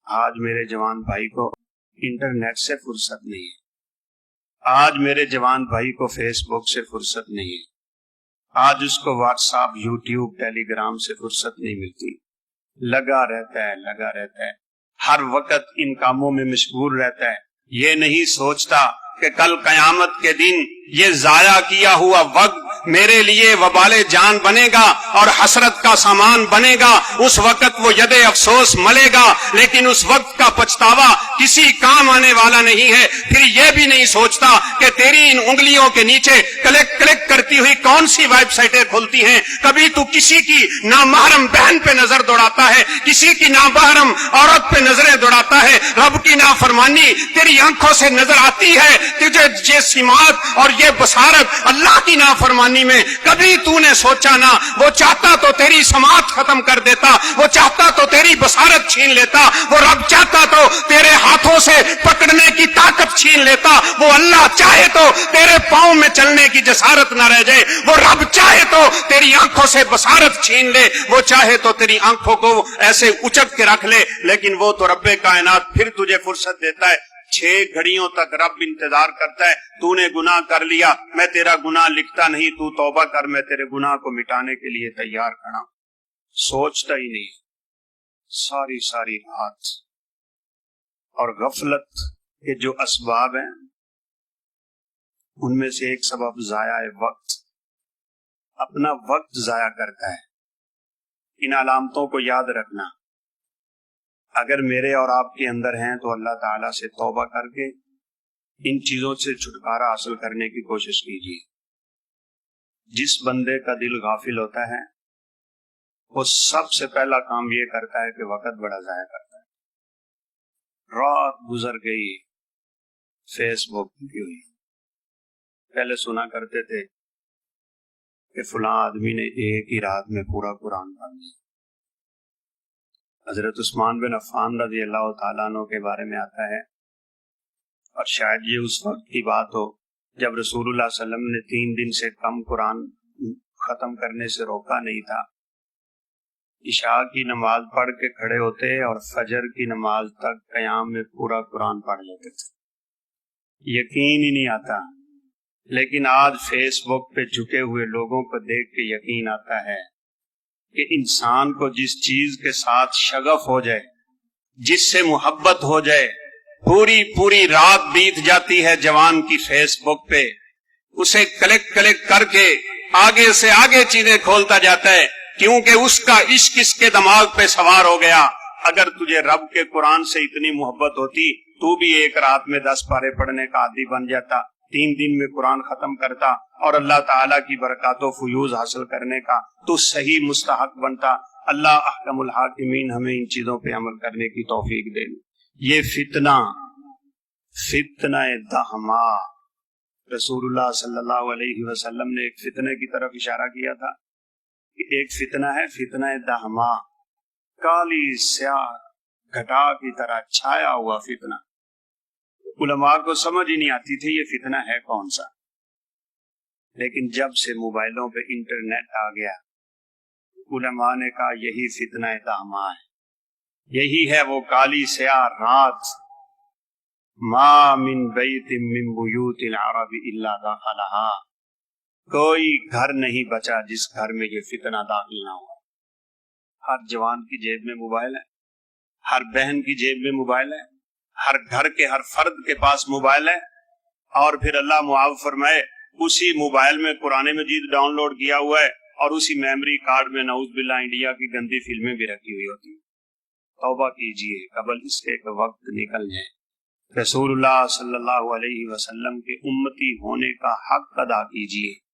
آج میرے جوان بھائی کو انٹرنیٹ سے فرصت نہیں ہے، آج میرے جوان بھائی کو فیس بک سے فرصت نہیں ہے، آج اس کو واٹس ایپ، یوٹیوب، ٹیلی گرام سے فرصت نہیں ملتی، لگا رہتا ہے، ہر وقت ان کاموں میں مشغول رہتا ہے، یہ نہیں سوچتا کہ کل قیامت کے دن یہ ضائع کیا ہوا وقت میرے لیے وبال جان بنے گا اور حسرت کا سامان بنے گا۔ اس وقت وہ ید افسوس ملے گا، لیکن اس وقت کا پچھتاوا کسی کام آنے والا نہیں ہے۔ پھر یہ بھی نہیں سوچتا کہ تیری ان انگلیوں کے نیچے کلک کلک کرتی ہوئی کون سی ویب سائٹیں کھلتی ہیں۔ کبھی تو کسی کی نامحرم بہن پہ نظر دوڑاتا ہے، کسی کی نامحرم عورت پہ نظریں دوڑاتا ہے۔ رب کی نافرمانی تیری آنکھوں سے نظر آتی ہے، تجھے یہ سماعت اور یہ بصارت اللہ کی نافرمانی میں کبھی تو نے سوچا نہ۔ وہ چاہتا تو تیری سماعت ختم کر دیتا، وہ چاہتا تو تیری بصارت چھین لیتا، وہ رب چاہتا تو تیرے ہاتھوں سے پکڑنے کی طاقت چھین لیتا، وہ اللہ چاہے تو تیرے پاؤں میں چلنے کی جسارت نہ رہ جائے، وہ رب چاہے تو تیری آنکھوں سے بصارت چھین لے، وہ چاہے تو تیری آنکھوں کو ایسے اچک کے رکھ لے، لیکن وہ تو رب کائنات پھر تجھے فرصت دیتا ہے۔ 6 گھڑیوں تک رب انتظار کرتا ہے، تو نے گناہ کر لیا، میں تیرا گناہ لکھتا نہیں، تو توبہ کر، میں تیرے گناہ کو مٹانے کے لیے تیار کھڑا ہوں۔ سوچتا ہی نہیں، ساری رات۔ اور غفلت کے جو اسباب ہیں ان میں سے ایک سبب ضائع وقت، اپنا وقت ضائع کرتا ہے۔ ان علامتوں کو یاد رکھنا، اگر میرے اور آپ کے اندر ہیں تو اللہ تعالیٰ سے توبہ کر کے ان چیزوں سے چھٹکارا حاصل کرنے کی کوشش کیجیے۔ جس بندے کا دل غافل ہوتا ہے وہ سب سے پہلا کام یہ کرتا ہے کہ وقت بڑا ضائع کرتا ہے۔ رات گزر گئی، فیس بک کی ہوئی۔ پہلے سنا کرتے تھے کہ فلاں آدمی نے ایک ہی رات میں پورا قرآن پڑھ لیا۔ حضرت عثمان بن عفان رضی اللہ تعالیٰ عنہ کے بارے میں آتا ہے، اور شاید یہ اس وقت کی بات ہو جب رسول اللہ صلی اللہ علیہ وسلم نے 3 دن سے کم قرآن ختم کرنے سے روکا نہیں تھا۔ عشاء کی نماز پڑھ کے کھڑے ہوتے اور فجر کی نماز تک قیام میں پورا قرآن پڑھ لیتے تھے، یقین ہی نہیں آتا۔ لیکن آج فیس بک پہ جھکے ہوئے لوگوں کو دیکھ کے یقین آتا ہے کہ انسان کو جس چیز کے ساتھ شغف ہو جائے، جس سے محبت ہو جائے، پوری رات بیت جاتی ہے جوان کی فیس بک پہ، اسے کلک کر کے آگے سے آگے چیزیں کھولتا جاتا ہے، کیونکہ اس کا عشق اس کے دماغ پہ سوار ہو گیا۔ اگر تجھے رب کے قرآن سے اتنی محبت ہوتی تو بھی ایک رات میں 10 پارے پڑھنے کا عادی بن جاتا، 3 دن میں قرآن ختم کرتا اور اللہ تعالیٰ کی برکات و فیوز حاصل کرنے کا تو صحیح مستحق بنتا۔ اللہ احکم الحاکمین ہمیں ان چیزوں پہ عمل کرنے کی توفیق دے۔ یہ فتنہ دہما، رسول اللہ صلی اللہ علیہ وسلم نے ایک فتنے کی طرف اشارہ کیا تھا کہ ایک فتنہ ہے، فتنہ دہما، کالی سیاہ گھٹا کی طرح چھایا ہوا فتنہ۔ علماء کو سمجھ ہی نہیں آتی تھی یہ فتنہ ہے کون سا، لیکن جب سے موبائلوں پہ انٹرنیٹ آ گیا، علماء نے کہا یہی فتنہ دہما ہے، یہی ہے وہ کالی سیاہ رات۔ ما من بیت من بیوت العرب الا دخلها، کوئی گھر نہیں بچا جس گھر میں یہ فتنہ داخل نہ ہوا۔ ہر جوان کی جیب میں موبائل ہے، ہر بہن کی جیب میں موبائل ہے، ہر گھر کے ہر فرد کے پاس موبائل ہے، اور پھر اللہ معاف فرمائے اسی موبائل میں قرآن مجید ڈاؤن لوڈ کیا ہوا ہے، اور اسی میموری کارڈ میں نعوذ باللہ انڈیا کی گندی فلمیں بھی رکھی ہوئی ہوتی ہیں۔ توبہ کیجئے قبل اس کے وقت نکل جائے۔ رسول اللہ صلی اللہ علیہ وسلم کے امتی ہونے کا حق ادا کیجئے۔